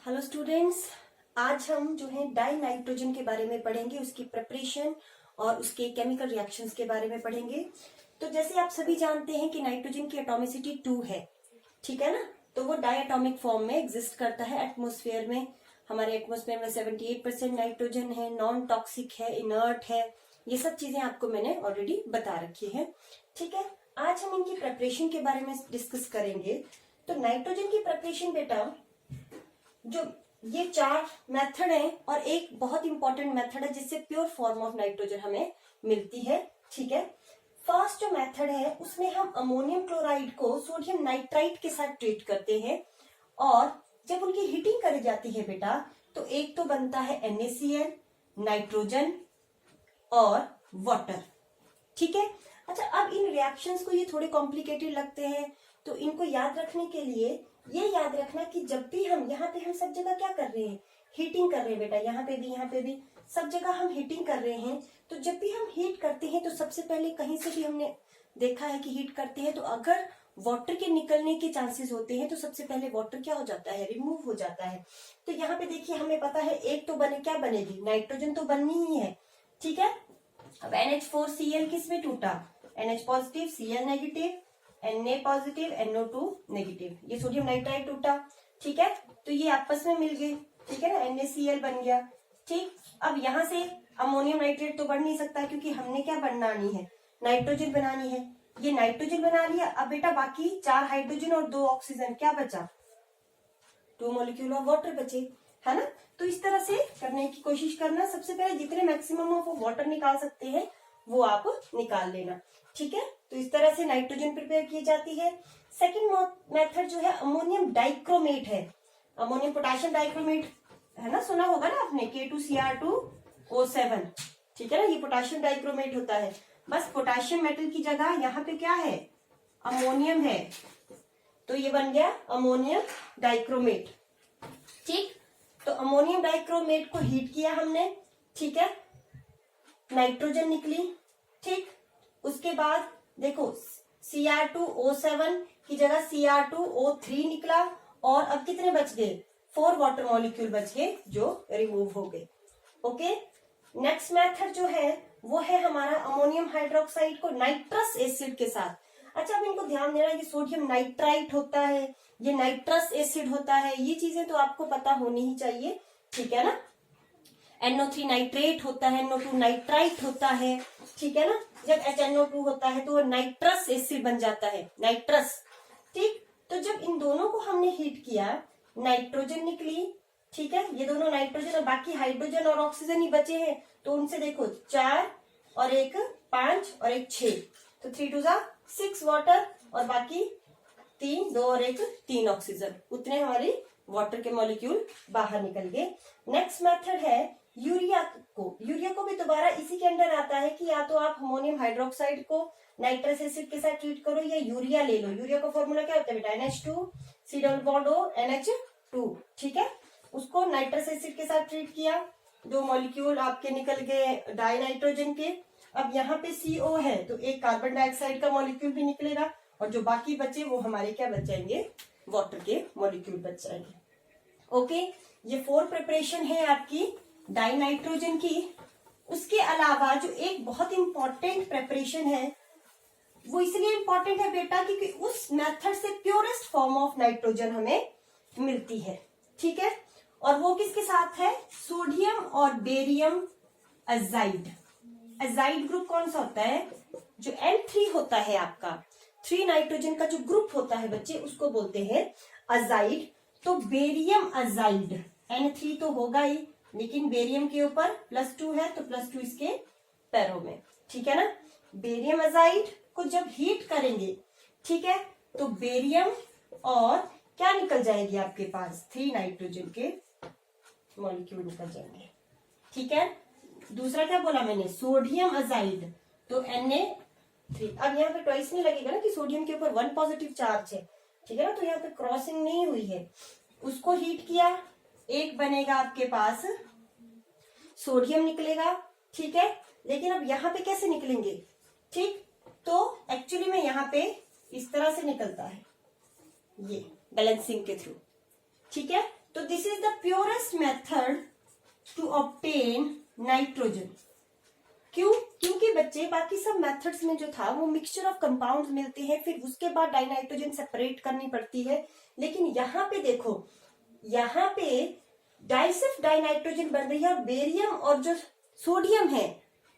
Hello students, आज हम जो है डाई नाइट्रोजन के बारे में पढ़ेंगे, उसकी प्रिपरेशन और उसके केमिकल रिएक्शंस के बारे में पढ़ेंगे। तो जैसे आप सभी जानते हैं कि नाइट्रोजन की एटॉमिसिटी 2 है, ठीक है ना। तो वो डाई एटॉमिक फॉर्म में एग्जिस्ट करता है एटमॉस्फेयर में। हमारे एटमॉस्फेयर में 78% नाइट्रोजन है, नॉन टॉक्सिक है, इनर्ट है। ये सब चीजें आपको मैंने ऑलरेडी बता रखी है, ठीक है। आज हम इनकी प्रिपरेशन के बारे में डिस्कस करेंगे। तो नाइट्रोजन की प्रिपरेशन बेटा, जो ये 4 मेथड है और एक बहुत इंपॉर्टेंट मेथड है जिससे प्योर फॉर्म ऑफ नाइट्रोजन हमें मिलती है, ठीक है। फर्स्ट जो मेथड है उसमें हम अमोनियम क्लोराइड को सोडियम नाइट्राइट के साथ ट्रीट करते हैं और जब उनकी हीटिंग करी जाती है बेटा, तो एक तो बनता है NaCl, नाइट्रोजन और वाटर, ठीक है। अच्छा, अब इन रिएक्शंस को ये थोड़े कॉम्प्लिकेटेड लगते हैं, तो इनको याद रखने के लिए ये याद रखना कि जब भी हम यहाँ पे हम सब जगह क्या कर रहे हैं, हीटिंग कर रहे हैं बेटा। यहाँ पे भी सब जगह हम हीटिंग कर रहे हैं। तो जब भी हम हीट करते हैं तो सबसे पहले कहीं से भी हमने देखा है कि हीट करते हैं तो अगर वाटर के निकलने के चांसेस होते हैं तो सबसे पहले वाटर क्या हो जाता है, रिमूव हो जाता है। तो यहाँ पे देखिए, हमें पता है एक तो क्या बनेगी, नाइट्रोजन तो बननी ही है, ठीक है। अब NH4Cl किस में टूटा, NH positive, Cl negative, Na positive, NO2 negative, ये सोडियम नाइट्राइट टूटा, ठीक है। तो ये आपस में मिल गए, ठीक है ना, NaCl बन गया, ठीक। अब यहाँ से अमोनियम नाइट्रेट तो बन नहीं सकता क्योंकि हमने क्या बनानी है, नाइट्रोजन बनानी है। ये नाइट्रोजन बना लिया। अब बेटा बाकी 4 हाइड्रोजन और 2 ऑक्सीजन, क्या बचा, 2 मॉलिक्यूल ऑफ वाटर बचे, है ना। तो इस तरह से करने की कोशिश करना। सबसे पहले जितने मैक्सिमम ऑफ वाटर निकाल सकते हैं वो आप निकाल लेना, ठीक है। तो इस तरह से नाइट्रोजन प्रिपेयर की जाती है। सेकंड मेथड जो है अमोनियम डाइक्रोमेट है, अमोनियम पोटेशियम डाइक्रोमेट, है ना, सुना होगा ना आपने, K2Cr2O7, ठीक है ना। ये पोटेशियम डाइक्रोमेट होता है। बस पोटेशियम मेटल की जगह यहाँ पे क्या है, अमोनियम है, तो ये बन गया अमोनियम डाइक्रोमेट, ठीक। तो अमोनियम डाइक्रोमेट को हीट किया हमने, ठीक है, नाइट्रोजन निकली, ठीक। उसके बाद देखो Cr2O7 की जगह Cr2O3 निकला और अब कितने बच गए, 4 वाटर मॉलिक्यूल बच गए जो रिमूव हो गए, ओके। नेक्स्ट मेथड जो है वो है हमारा अमोनियम हाइड्रोक्साइड को नाइट्रस एसिड के साथ। अच्छा, अब इनको ध्यान देना, ये सोडियम नाइट्राइट होता है, ये नाइट्रस एसिड होता है, ये चीजें तो आपको पता होनी ही चाहिए, ठीक है ना। NO3 नाइट्रेट होता है, NO2 नाइट्राइट होता है, ठीक है ना। जब HNO2 होता है तो वो नाइट्रस एसिड बन जाता है, नाइट्रस, ठीक। तो जब इन दोनों को हमने हीट किया, नाइट्रोजन निकली, ठीक है। ये दोनों नाइट्रोजन और बाकी हाइड्रोजन और ऑक्सीजन ही बचे हैं, तो उनसे देखो 4 और एक 5 और एक 6, तो 3 2 6 वाटर और बाकी 3, 2 और एक 3 ऑक्सीजन, उतने हमारी वाटर के मॉलिक्यूल बाहर निकल गए। नेक्स्ट मेथड है यूरिया को भी दोबारा इसी के अंडर आता है कि या तो आप अमोनियम हाइड्रोक्साइड को नाइट्रस एसिड के साथ ट्रीट करो या यूरिया ले लो। यूरिया का फॉर्मूला क्या होता है बेटा, NH2 C double bond O NH2, ठीक है। उसको नाइट्रस एसिड के साथ ट्रीट किया, 2 मॉलिक्यूल आपके निकल गए डाई नाइट्रोजन के। अब यहाँ पे CO है तो एक कार्बन डाइऑक्साइड का मॉलिक्यूल भी निकलेगा और जो बाकी बचे वो हमारे क्या बच जाएंगे, वाटर के मॉलिक्यूल बच जाएंगे, ओके। ये 4 प्रिपरेशन है आपकी डाई नाइट्रोजन की। उसके अलावा जो एक बहुत इंपॉर्टेंट प्रिपरेशन है, वो इसलिए इंपॉर्टेंट है बेटा क्योंकि उस मेथड से प्योरेस्ट फॉर्म ऑफ नाइट्रोजन हमें मिलती है, ठीक है। और वो किसके साथ है, सोडियम और बेरियम अजाइड। अजाइड ग्रुप कौन सा होता है, जो N3 होता है आपका, 3 नाइट्रोजन का जो ग्रुप होता है बच्चे, उसको बोलते हैं अजाइड। तो बेरियम अजाइड, N3 तो होगा ही, लेकिन बेरियम के ऊपर +2 है तो +2 इसके पैरों में, ठीक है ना। बेरियम अजाइड को जब हीट करेंगे, ठीक है, तो बेरियम और क्या निकल जाएगी आपके पास, 3 नाइट्रोजन के मॉलिक्यूल निकल जाएंगे, ठीक है। दूसरा क्या बोला मैंने, सोडियम अजाइड, तो Na3। अब यहाँ पे ट्वाइस नहीं लगेगा ना कि सोडियम के ऊपर 1 पॉजिटिव चार्ज है, ठीक है ना, तो यहाँ पे क्रॉसिंग नहीं हुई है। उसको हीट किया, एक बनेगा आपके पास सोडियम निकलेगा, ठीक है। लेकिन अब यहाँ पे कैसे निकलेंगे, ठीक, तो एक्चुअली में यहाँ पे इस तरह से निकलता है, ये बैलेंसिंग के थ्रू, ठीक है। तो this is the purest method to obtain nitrogen. क्यों? क्योंकि बच्चे बाकी सब मेथड्स में जो था वो मिक्सचर ऑफ कंपाउंड्स मिलते हैं, फिर उसके बाद डाइनाइट्रोजन सेपरेट करनी पड़ती है। लेकिन यहाँ पे देखो, यहाँ पे डाइसिफ डाइनाइट्रोजन बन रही है और बेरियम और जो सोडियम है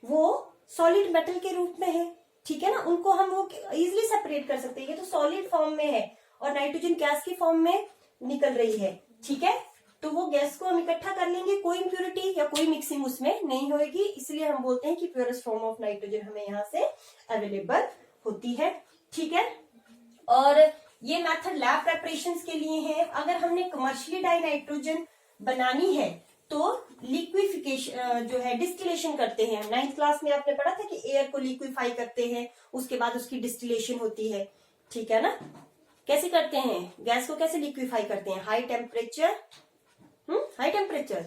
वो सॉलिड मेटल के रूप में है, ठीक है ना। उनको हम वो इजिली सेपरेट कर सकते हैं। ये तो सॉलिड फॉर्म में है और नाइट्रोजन गैस की फॉर्म में निकल रही है, ठीक है। तो वो गैस को हम इकट्ठा कर लेंगे, कोई इम्प्योरिटी या कोई मिक्सिंग उसमें नहीं होगी, इसलिए हम बोलते हैं कि प्योरेस्ट फॉर्म ऑफ नाइट्रोजन हमें यहाँ से अवेलेबल होती है, ठीक है। और ये मेथड लैब प्रेपरेशंस के लिए है। अगर हमने कमर्शियली डाइनाइट्रोजन बनानी है तो लिक्विफिकेशन जो है डिस्टिलेशन करते हैं। 9th क्लास में आपने पढ़ा था कि एयर को लिक्विफाई करते हैं, उसके बाद उसकी डिस्टिलेशन होती है, ठीक है ना। कैसे करते हैं? गैस को कैसे लिक्विफाई करते हैं? हाई टेम्परेचर,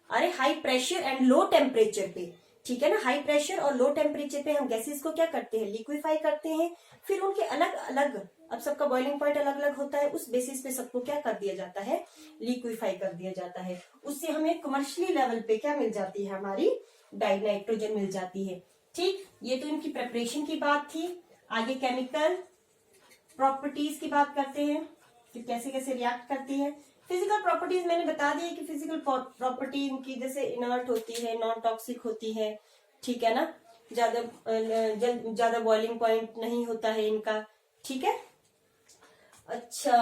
अरे high pressure and low temperature पे, ठीक है ना। हाई प्रेशर और लो टेम्परेचर पे हम गैसेस को क्या करते हैं? लिक्विफाई करते हैं। फिर उनके अलग अलग, अब सबका बॉइलिंग पॉइंट अलग अलग होता है, उस बेसिस पे सबको क्या कर दिया जाता है? लिक्विफाई कर दिया जाता है। उससे हमें कमर्शियली लेवल पे क्या मिल जाती है? हमारी डाइनाइट्रोजन मिल जाती है, ठीक। ये तो इनकी प्रेपरेशन की बात थी। आगे केमिकल प्रॉपर्टीज की बात करते हैं कि कैसे कैसे रिएक्ट करती है। फिजिकल प्रॉपर्टीज मैंने बता दी कि फिजिकल प्रॉपर्टी इनकी जैसे इनर्ट होती है, नॉन टॉक्सिक होती है, ठीक है ना। ज्यादा बॉइलिंग पॉइंट नहीं होता है इनका, ठीक है। अच्छा,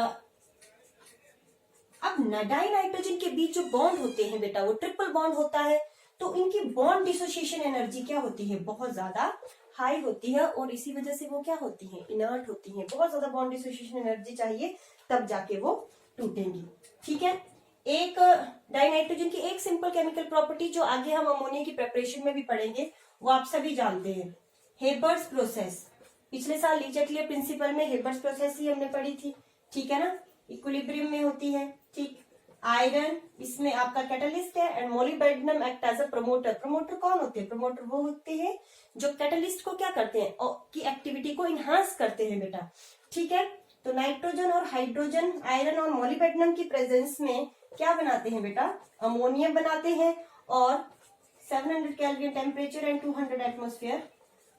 अब डाइनाइट्रोजन के बीच जो बॉन्ड होते हैं बेटा वो ट्रिपल बॉन्ड होता है, तो इनकी बॉन्ड डिसोसिएशन एनर्जी क्या होती है? बहुत ज्यादा हाई होती है और इसी वजह से वो क्या होती है? इनर्ट होती है। बहुत ज्यादा बॉन्ड डिसोसिएशन एनर्जी चाहिए तब जाके वो टूटेंगी, ठीक है। एक डाइनाइट्रोजन की एक सिंपल केमिकल प्रॉपर्टी जो आगे हम अमोनिया की प्रिपरेशन में भी पढ़ेंगे वो आप सभी जानते हैं, हेबर्स प्रोसेस। पिछले साल लीचेटलियर प्रिंसिपल में हेबर्स प्रोसेस ही हमने पढ़ी थी, ठीक है ना। इक्विलिब्रियम में होती है, ठीक। आयरन इसमें आपका कैटलिस्ट है and molybdenum act as a promoter. Promoter कौन होते हैं? प्रमोटर वो होते हैं जो कैटलिस्ट को क्या करते हैं? की एक्टिविटी को इनहांस करते हैं बेटा, ठीक है। तो नाइट्रोजन और हाइड्रोजन, आयरन और मोलिब्डेनम की प्रेजेंस में क्या बनाते हैं बेटा? अमोनिया बनाते हैं। और 700 केल्विन टेम्परेचर एंड 200 एटमोस्फेयर,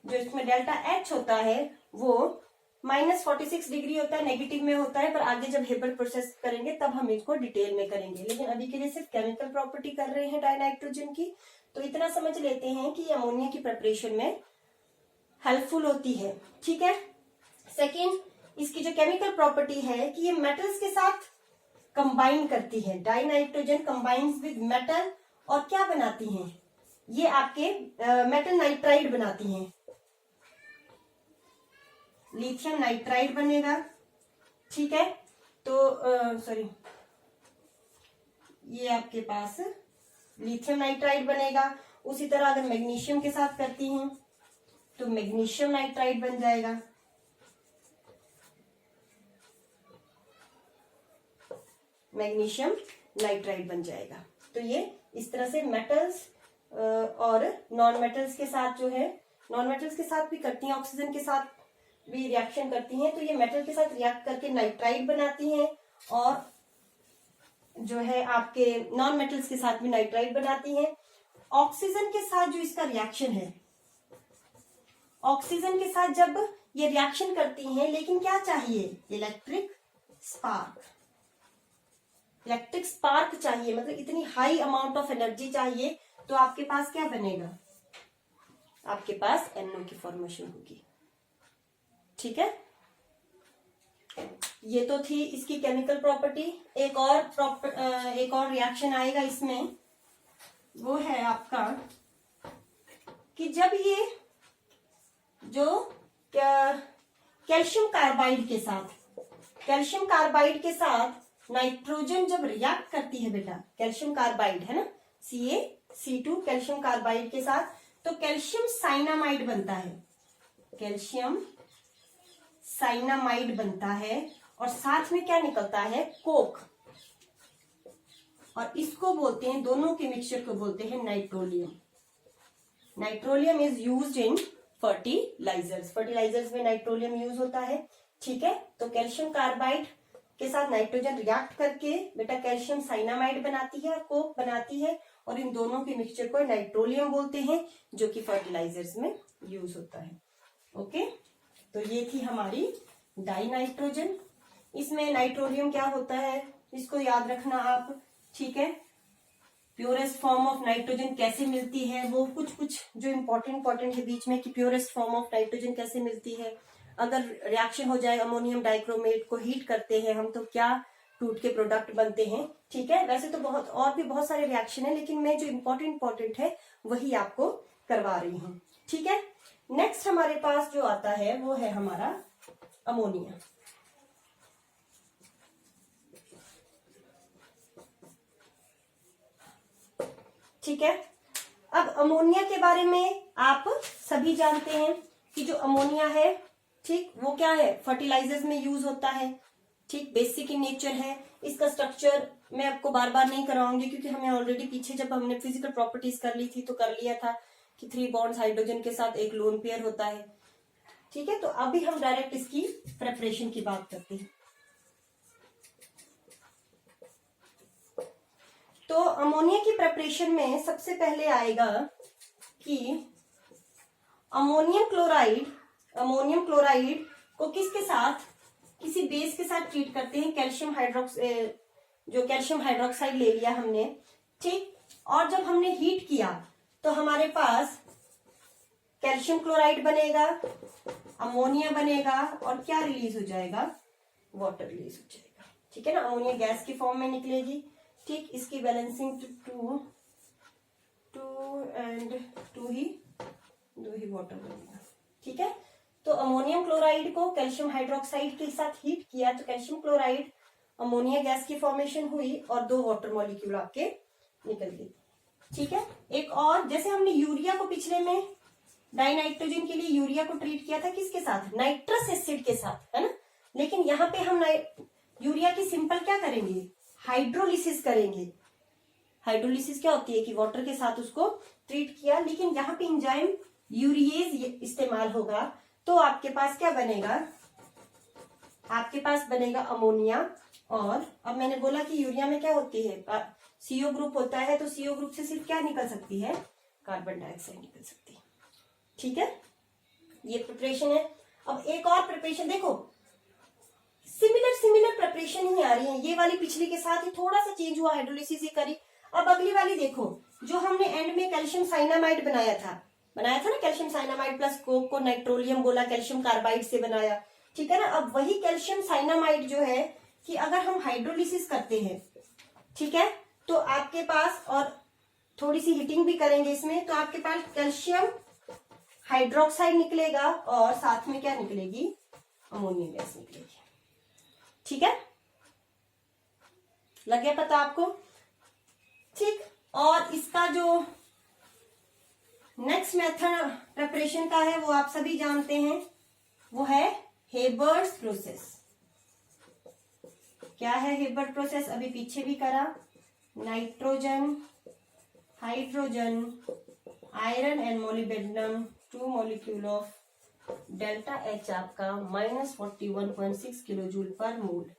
जो इसमें डेल्टा एच होता है वो -46 डिग्री होता है, नेगेटिव में होता है। पर आगे जब हेबर प्रोसेस करेंगे तब हम इसको डिटेल में करेंगे, लेकिन अभी के लिए सिर्फ केमिकल प्रॉपर्टी कर रहे हैं डाइनाइट्रोजन की। तो इतना समझ लेते हैं कि अमोनिया की प्रिपरेशन में हेल्पफुल होती है, ठीक है। सेकेंड, इसकी जो केमिकल प्रॉपर्टी है कि ये मेटल्स के साथ कंबाइन करती है। डाइनाइट्रोजन कंबाइंस विद मेटल और क्या बनाती हैं? ये आपके मेटल नाइट्राइड बनाती हैं। लिथियम नाइट्राइड बनेगा, ठीक है। तो सॉरी, ये आपके पास लिथियम नाइट्राइड बनेगा। उसी तरह अगर मैग्नीशियम के साथ करती हैं तो मैग्नीशियम नाइट्राइड बन जाएगा, मैग्नीशियम नाइट्राइड बन जाएगा। तो ये इस तरह से मेटल्स और नॉन मेटल्स के साथ जो है, नॉन मेटल्स के साथ भी करती हैं, ऑक्सीजन के साथ भी रिएक्शन करती हैं। तो ये मेटल के साथ रिएक्ट करके नाइट्राइड बनाती हैं और जो है आपके नॉन मेटल्स के साथ भी नाइट्राइड बनाती हैं। ऑक्सीजन के साथ जो इसका रिएक्शन है, ऑक्सीजन के साथ जब ये रिएक्शन करती हैं, लेकिन क्या चाहिए? Electric spark. इलेक्ट्रिक स्पार्क चाहिए, मतलब इतनी हाई अमाउंट ऑफ एनर्जी चाहिए। तो आपके पास क्या बनेगा? आपके पास NO की फॉर्मेशन होगी, ठीक है। ये तो थी इसकी केमिकल प्रॉपर्टी। एक और रिएक्शन आएगा इसमें, वो है आपका कि जब ये जो कैल्शियम कार्बाइड के साथ नाइट्रोजन जब रिएक्ट करती है बेटा, कैल्शियम कार्बाइड है ना, CaC2 कैल्शियम कार्बाइड के साथ, तो कैल्शियम साइनामाइड बनता है। कैल्शियम साइनामाइड बनता है और साथ में क्या निकलता है? कोक। और इसको बोलते हैं, दोनों के मिक्सचर को बोलते हैं nitrolim. Nitrolim is used in fertilizers. Fertilizers में नाइट्रोलियम यूज होता है, ठीक है। तो कैल्शियम कार्बाइड के साथ नाइट्रोजन रिएक्ट करके बेटा कैल्शियम साइनामाइड बनाती है और कोक बनाती है, और इन दोनों के मिक्सचर को नाइट्रोलियम बोलते हैं, जो कि फर्टिलाइजर्स में यूज होता है। ओके, तो ये थी हमारी डाई नाइट्रोजन। इसमें नाइट्रोलियम क्या होता है इसको याद रखना आप, ठीक है। प्योरेस्ट फॉर्म ऑफ नाइट्रोजन कैसे मिलती है, वो कुछ जो इम्पोर्टेंट है बीच में कि प्योरेस्ट फॉर्म ऑफ नाइट्रोजन कैसे मिलती है। अगर रिएक्शन हो जाए अमोनियम डाइक्रोमेट को हीट करते हैं हम तो क्या टूट के प्रोडक्ट बनते हैं, ठीक है। वैसे तो और भी बहुत सारे रिएक्शन है, लेकिन मैं जो इम्पोर्टेंट है वही आपको करवा रही हूँ, ठीक है। नेक्स्ट हमारे पास जो आता है वो है हमारा अमोनिया। ठीक है, अब अमोनिया के बारे में आप सभी जानते हैं कि जो अमोनिया है, ठीक, वो क्या है, फर्टिलाइजर्स में यूज होता है, ठीक, बेसिक इन नेचर है। इसका स्ट्रक्चर मैं आपको बार बार नहीं कराऊंगी क्योंकि हमें ऑलरेडी पीछे जब हमने फिजिकल प्रॉपर्टीज कर ली थी तो कर लिया था कि 3 बॉन्ड्स हाइड्रोजन के साथ एक लोन पेयर होता है, ठीक है। तो अभी हम डायरेक्ट इसकी प्रेपरेशन की बात करते हैं। तो अमोनिया की प्रिपरेशन में सबसे पहले आएगा कि अमोनियम क्लोराइड को किसके साथ, किसी बेस के साथ ट्रीट करते हैं, कैल्शियम हाइड्रोक्साइड ले लिया हमने, ठीक। और जब हमने हीट किया तो हमारे पास कैल्शियम क्लोराइड बनेगा, अमोनिया बनेगा, और क्या रिलीज हो जाएगा, वाटर रिलीज हो जाएगा, ठीक है ना। अमोनिया गैस की फॉर्म में निकलेगी, ठीक। इसकी बैलेंसिंग टू एंड टू ही वाटर बनेगा, ठीक है। तो अमोनियम क्लोराइड को कैल्शियम हाइड्रोक्साइड के साथ हीट किया तो कैल्शियम क्लोराइड अमोनिया गैस की फॉर्मेशन हुई और 2 वाटर मॉलिक्यूल आपके निकल गए, ठीक है। एक और, जैसे हमने यूरिया को पिछले में डाइनाइट्रोजन के लिए यूरिया को ट्रीट किया था किसके साथ, नाइट्रस एसिड के साथ, है ना। लेकिन यहाँ पे हम यूरिया की सिंपल क्या करेंगे, हाइड्रोलिसिस करेंगे। हाइड्रोलिसिस क्या होती है कि वाटर के साथ उसको ट्रीट किया, लेकिन यहाँ पे एंजाइम यूरिएज इस्तेमाल होगा तो आपके पास क्या बनेगा, आपके पास बनेगा अमोनिया। और अब मैंने बोला कि यूरिया में क्या होती है, सीओ ग्रुप होता है, तो सीओ ग्रुप से सिर्फ क्या निकल सकती है, कार्बन डाइऑक्साइड निकल सकती है, ठीक है। ये प्रिपरेशन है। अब एक और प्रिपरेशन देखो, सिमिलर प्रिपरेशन ही आ रही है, ये वाली पिछली के साथ ही थोड़ा सा चेंज हुआ, हाइड्रोलिसिस ही करी। अब अगली वाली देखो, जो हमने एंड में कैल्शियम साइनामाइड बनाया था ना, कैल्शियम साइनामाइड प्लस कोक को नाइट्रोलियम बोला, कैल्शियम कार्बाइड से बनाया, ठीक है ना। अब वही कैल्शियम साइनामाइड जो है कि अगर हम हाइड्रोलिसिस करते हैं, ठीक है, तो आपके पास, और थोड़ी सी हीटिंग भी करेंगे इसमें, तो आपके पास कैल्शियम हाइड्रोक्साइड निकलेगा और साथ में क्या निकलेगी, अमोनिया गैस निकलेगी, ठीक है। लग गया पता आपको, ठीक। और इसका जो नेक्स्ट मेथड प्रिपरेशन का है वो आप सभी जानते हैं, वो है हेबर्स प्रोसेस। क्या है हेबर्स प्रोसेस, अभी पीछे भी करा, nitrogen, hydrogen, iron and molybdenum, 2 molecule of delta H आपका -41.6 किलोजूल पर मोल,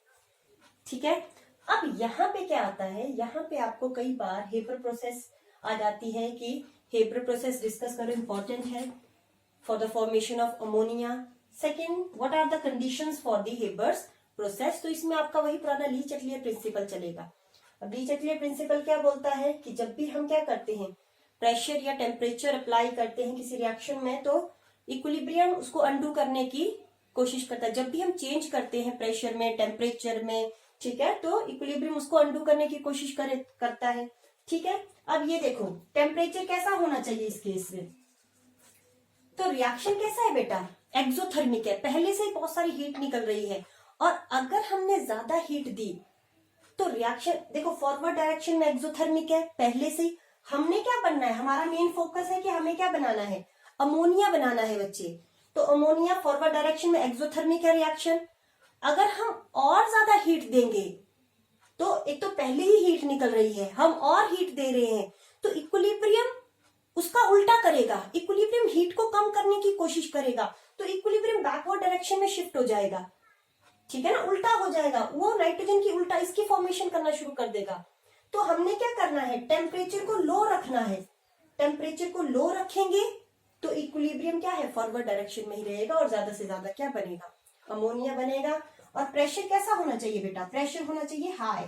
ठीक है। अब यहाँ पे क्या आता है, यहाँ पे आपको कई बार हेबर प्रोसेस आ जाती है कि हेबर प्रोसेस डिस्कस करो, इंपॉर्टेंट है for the formation of ammonia. Second, what are the conditions for the Haber's process, तो इसमें आपका वही पुराना ली चटलियर प्रिंसिपल चलेगा। अब ली चटलियर प्रिंसिपल क्या बोलता है कि जब भी हम क्या करते हैं, प्रेशर या टेम्परेचर अप्लाई करते हैं किसी रिएक्शन में, तो इक्विलिब्रियम उसको अंडू करने की कोशिश करता है। जब भी हम चेंज करते हैं प्रेशर में, टेम्परेचर में, ठीक है, तो इक्विलिब्रियम उसको अंडू करने की कोशिश करता है, ठीक है। अब ये देखो, टेम्परेचर कैसा होना चाहिए इस केस में, तो रिएक्शन कैसा है बेटा, एक्सोथर्मिक है, पहले से ही बहुत सारी हीट निकल रही है, और अगर हमने ज्यादा हीट दी तो रिएक्शन देखो फॉरवर्ड डायरेक्शन में एक्सोथर्मिक है, पहले से ही हमने क्या बनना है, हमारा मेन फोकस है कि हमें क्या बनाना है, अमोनिया बनाना है बच्चे। तो अमोनिया फॉरवर्ड डायरेक्शन में एक्सोथर्मिक है रिएक्शन। अगर हम और ज्यादा हीट देंगे तो एक तो पहले ही हीट निकल रही है, हम और हीट दे रहे हैं, तो इक्विलिब्रियम उसका उल्टा करेगा, इक्विलिब्रियम हीट को कम करने की कोशिश करेगा, तो इक्विलिब्रियम बैकवर्ड डायरेक्शन में शिफ्ट हो जाएगा, ठीक है ना, उल्टा हो जाएगा, वो नाइट्रोजन की उल्टा इसकी फॉर्मेशन करना शुरू कर देगा। तो हमने क्या करना है, टेम्परेचर को लो रखना है। टेम्परेचर को लो रखेंगे तो इक्विलिब्रियम क्या है, फॉरवर्ड डायरेक्शन में ही रहेगा और ज्यादा से ज्यादा क्या बनेगा, अमोनिया बनेगा। और प्रेशर कैसा होना चाहिए बेटा, प्रेशर होना चाहिए हाई।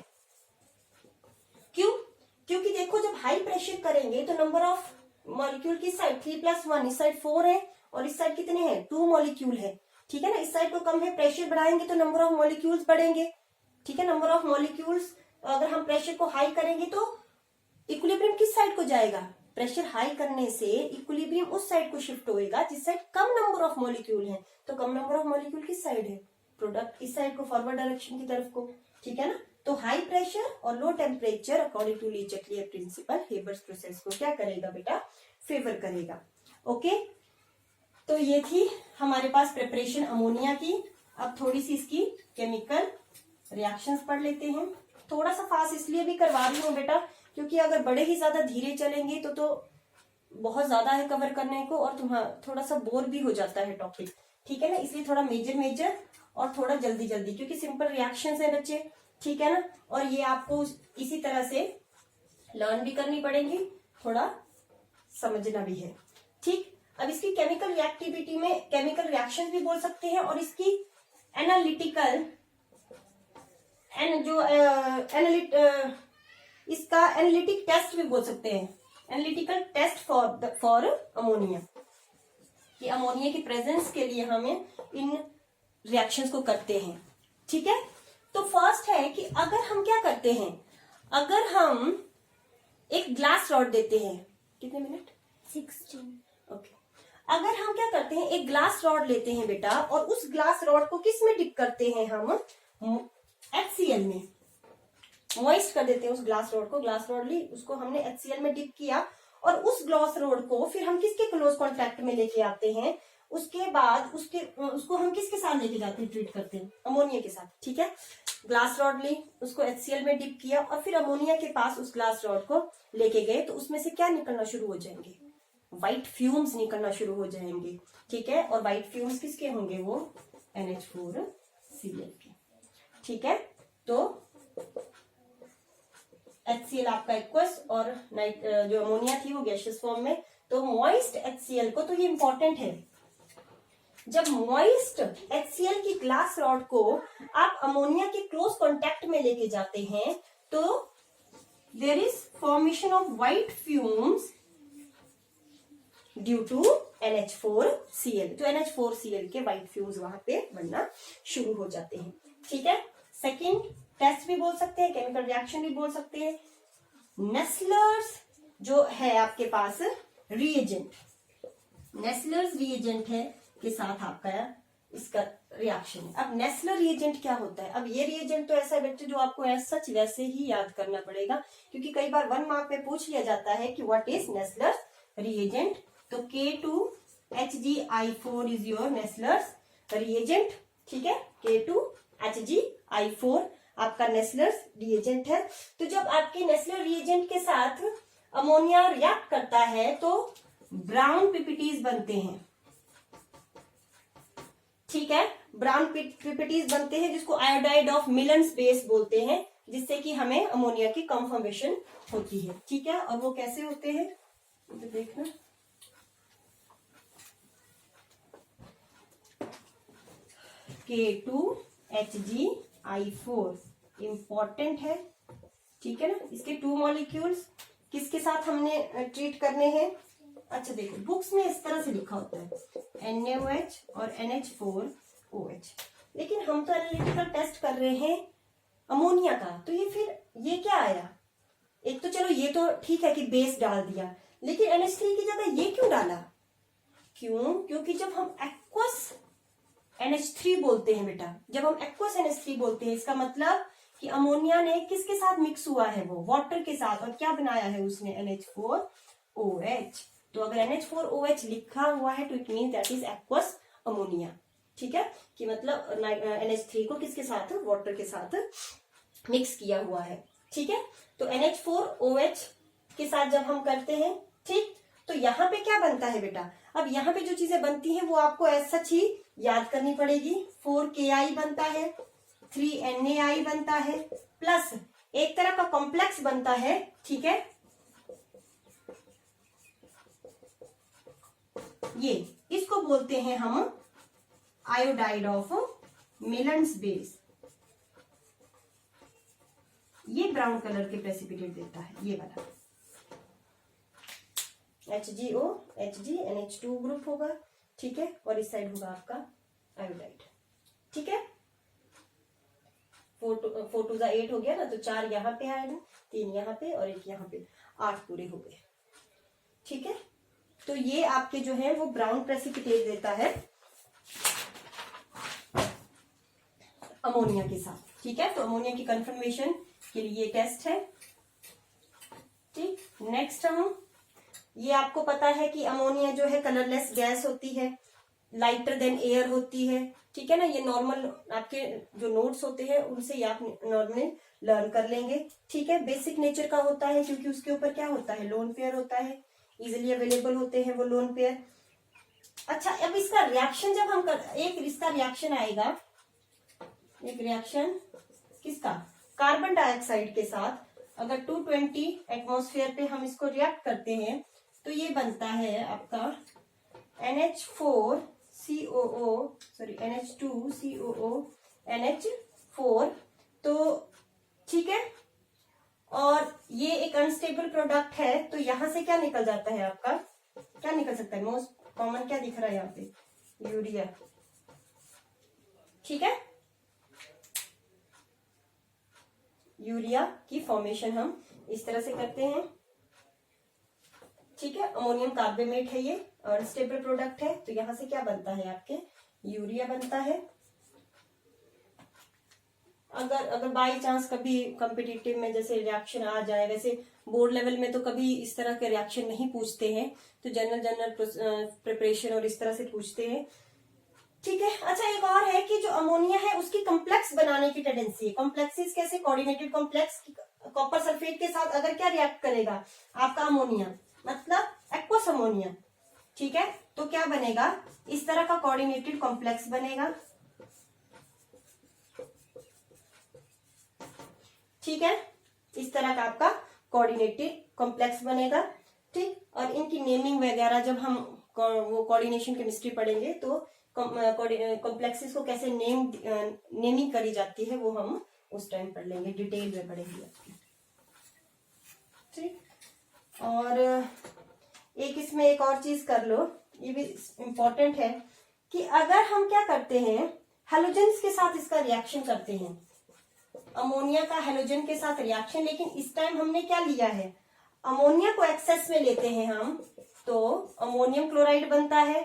क्यों, क्योंकि देखो जब हाई प्रेशर करेंगे तो नंबर ऑफ मॉलिक्यूल की साइड 3+1, इस साइड 4 है और इस साइड कितने हैं, 2 मॉलिक्यूल है, ठीक है ना। इस साइड को कम है, प्रेशर बढ़ाएंगे तो नंबर ऑफ मॉलिक्यूल्स बढ़ेंगे, ठीक है। नंबर ऑफ मॉलिक्यूल्स, अगर हम प्रेशर को हाई करेंगे तो इक्विलिब्रियम किस साइड को जाएगा, प्रेशर हाई करने से इक्विलिब्रियम उस साइड को शिफ्ट होएगा जिस side come number of molecule है। तो कम नंबर ऑफ मॉलिक्यूल किस साइड है, प्रोडक्ट इस साइड को, फॉरवर्ड डायरेक्शन की तरफ को, ठीक है ना। तो हाई प्रेशर और low temperature according to Le Chatelier principle Haber's process को क्या करेगा बेटा, फेवर करेगा। ओके, तो ये थी हमारे पास प्रिपरेशन अमोनिया की। अब थोड़ी सी इसकी केमिकल रिएक्शंस पढ़ लेते हैं। थोड़ा सा फास्ट इसलिए भी करवा रही हूँ बेटा क्योंकि अगर बड़े ही ज्यादा धीरे चलेंगे तो बहुत ज्यादा है कवर करने को और तुम्हारा थोड़ा सा बोर भी हो जाता है टॉपिक, ठीक है ना। इसलिए थोड़ा मेजर और थोड़ा जल्दी जल्दी, क्योंकि सिंपल रिएक्शंस है बच्चे, ठीक है ना। और ये आपको इसी तरह से लर्न भी करनी पड़ेगी, थोड़ा समझना भी है, ठीक। अब इसकी केमिकल रिएक्टिविटी में केमिकल रिएक्शन भी बोल सकते हैं और इसकी एनालिटिकल इसका एनालिटिक टेस्ट भी बोल सकते हैं, एनालिटिकल टेस्ट फॉर अमोनिया, कि अमोनिया की प्रेजेंस के लिए हमें इन रिएक्शंस को करते हैं, ठीक है। तो फर्स्ट है कि अगर हम क्या करते हैं, अगर हम एक ग्लास रॉड देते हैं, कितने मिनट, 16, ओके। अगर हम क्या करते हैं, एक ग्लास रॉड लेते हैं बेटा और उस ग्लास रॉड को किस में डिप करते हैं, हम HCl में मॉइस्ट कर देते हैं उस ग्लास रॉड को। ग्लास रॉड ली, उसको हमने HCl में डिप किया और उस ग्लास रॉड को फिर हम किसके क्लोज कॉन्टैक्ट में लेके आते हैं, उसके बाद उसको हम किसके साथ लेके जाते हैं, ट्रीट करते हैं अमोनिया के साथ, ठीक है। ग्लास रॉड ली, उसको HCl में डिप किया और फिर अमोनिया के पास उस ग्लास रॉड को लेके गए तो उसमें से क्या निकलना शुरू हो जाएंगे, व्हाइट फ्यूम्स निकलना शुरू हो जाएंगे, ठीक है। और व्हाइट फ्यूम्स किसके होंगे, वो NH4Cl के, ठीक है। तो HCl आपका एक्वस और जो अमोनिया थी वो गैसियस फॉर्म में। तो मॉइस्ट HCl को, तो ये इंपॉर्टेंट है, जब मॉइस्ट HCl की ग्लास रॉड को आप अमोनिया के क्लोज कांटेक्ट में लेके जाते हैं तो there is formation of white fumes due to NH4Cl। तो NH4Cl के व्हाइट फ्यूम्स वहां पे बनना शुरू हो जाते हैं, ठीक है। सेकेंड टेस्ट भी बोल सकते हैं, केमिकल रिएक्शन भी बोल सकते हैं। नेस्लर्स जो है आपके पास रिएजेंट, नेस्लर्स रिएजेंट है के साथ आपका इसका रिएक्शन है। अब नेस्लर रिएजेंट क्या होता है, अब ये रिएजेंट तो ऐसा है बच्चे जो आपको सच वैसे ही याद करना पड़ेगा क्योंकि कई बार 1 मार्क में पूछ लिया जाता है कि व्हाट इज नेस्लर रिएजेंट। तो K2HgI4 is your Nessler's reagent, ठीक है। K2HgI4 आपका नेस्लर्स रिएजेंट है। तो जब आपके नेस्लर रिएजेंट के साथ अमोनिया रिएक्ट करता है तो ब्राउन पीपीटीज बनते हैं, ठीक है। ब्राउन पीपीटीज बनते हैं जिसको आयोडाइड ऑफ मिलन्स बेस बोलते हैं, जिससे कि हमें अमोनिया की कन्फर्मेशन होती है, ठीक है। और वो कैसे होते हैं तो देखना, K2HgI4 इंपॉर्टेंट है, ठीक है ना। इसके 2 मॉलिक्यूल्स किसके साथ हमने ट्रीट करने हैं, अच्छा देखो बुक्स में इस तरह से लिखा होता है NaOH और NH4OH, लेकिन हम तो एनालिटिकल टेस्ट कर रहे हैं अमोनिया का। तो ये क्या आया, एक तो चलो ये तो ठीक है कि बेस डाल दिया, लेकिन NH3 की जगह ये क्यों डाला, क्यों, क्योंकि जब हम एक्वस NH3 बोलते हैं बेटा, जब हम एक्वस NH3 बोलते हैं इसका मतलब कि अमोनिया ने किसके साथ मिक्स हुआ है, वो वाटर के साथ, और क्या बनाया है उसने, NH4OH। तो अगर NH4OH लिखा हुआ है तो it mean that is aqueous ammonia, ठीक है, कि मतलब NH3 को किसके साथ, वाटर के साथ मिक्स किया हुआ है, ठीक है। तो NH4OH के साथ जब हम करते हैं, ठीक, तो यहाँ पे क्या बनता है बेटा, अब यहाँ पे जो चीजें बनती हैं वो आपको सच ही याद करनी पड़ेगी। 4Ki बनता है, 3NaI बनता है, प्लस एक तरह का कॉम्प्लेक्स बनता है, ठीक है, ये इसको बोलते हैं हम आयोडाइड ऑफ मिलन्स बेस। ये ब्राउन कलर के प्रेसिपिटेट देता है, ये वाला HgO Hg NH2 ग्रुप होगा, ठीक है, और इस साइड होगा आपका आयोडाइड, ठीक है। 4 2 8 हो गया ना, तो 4 यहाँ पे आएगा, 3 यहाँ पे और 1 यहाँ पे, 8 पूरे हो गए, ठीक है। तो ये आपके जो है वो ब्राउन प्रेसिपिटेट देता है अमोनिया के साथ, ठीक है। तो अमोनिया की कंफर्मेशन के लिए टेस्ट है, ठीक। नेक्स्ट हम, ये आपको पता है कि अमोनिया जो है कलरलेस गैस होती है, लाइटर देन एयर होती है, ठीक है ना। ये नॉर्मल आपके जो नोट्स होते हैं उनसे ये आप नॉर्मली लर्न कर लेंगे, ठीक है। बेसिक नेचर का होता है क्योंकि उसके ऊपर क्या होता है, लोन पेयर होता है, इजिली अवेलेबल होते हैं वो लोन पेयर। अच्छा, अब इसका रिएक्शन जब हम एक इसका रिएक्शन आएगा, एक रिएक्शन किसका, कार्बन डाइऑक्साइड के साथ, अगर 220 एटमॉस्फेयर पे हम इसको रिएक्ट करते हैं तो ये बनता है आपका NH2COO NH4, तो ठीक है। और ये एक अनस्टेबल प्रोडक्ट है, तो यहां से क्या निकल जाता है आपका, क्या निकल सकता है, मोस्ट कॉमन क्या दिख रहा है यहाँ पे, यूरिया, ठीक है। यूरिया की फॉर्मेशन हम इस तरह से करते हैं, ठीक है। अमोनियम कार्बोनेट है, ये और स्टेबल प्रोडक्ट है, तो यहां से क्या बनता है आपके, यूरिया बनता है। अगर बाई चांस कभी कॉम्पिटिटिव में जैसे रिएक्शन आ जाए, वैसे बोर्ड लेवल में तो कभी इस तरह के रिएक्शन नहीं पूछते हैं, तो जनरल प्रिपरेशन और इस तरह से पूछते हैं, ठीक है। अच्छा, एक और है कि जो अमोनिया है उसकी कॉम्प्लेक्स बनाने की टेंडेंसी है। कॉम्प्लेक्सेस कैसे, कोऑर्डिनेटेड कॉम्प्लेक्स, कॉपर सल्फेट के साथ अगर क्या रिएक्ट करेगा आपका अमोनिया, मतलब एक्वस अमोनिया, ठीक है, तो क्या बनेगा, इस तरह का कोऑर्डिनेटेड कॉम्प्लेक्स बनेगा, ठीक है। इस तरह का आपका कोऑर्डिनेटेड कॉम्प्लेक्स बनेगा, ठीक। और इनकी नेमिंग वगैरह जब हम वो कोऑर्डिनेशन केमिस्ट्री पढ़ेंगे तो कॉम्प्लेक्सेस को कैसे नेमिंग करी जाती है वो हम उस टाइम पढ़ लेंगे, डिटेल में पढ़ेंगे, ठीक। और एक इसमें एक और चीज कर लो, ये भी इंपॉर्टेंट है कि अगर हम क्या करते हैं, हेलोजेंस के साथ इसका रिएक्शन करते हैं, अमोनिया का हेलोजन के साथ रिएक्शन, लेकिन इस टाइम हमने क्या लिया है, अमोनिया को एक्सेस में लेते हैं हम, तो अमोनियम क्लोराइड बनता है,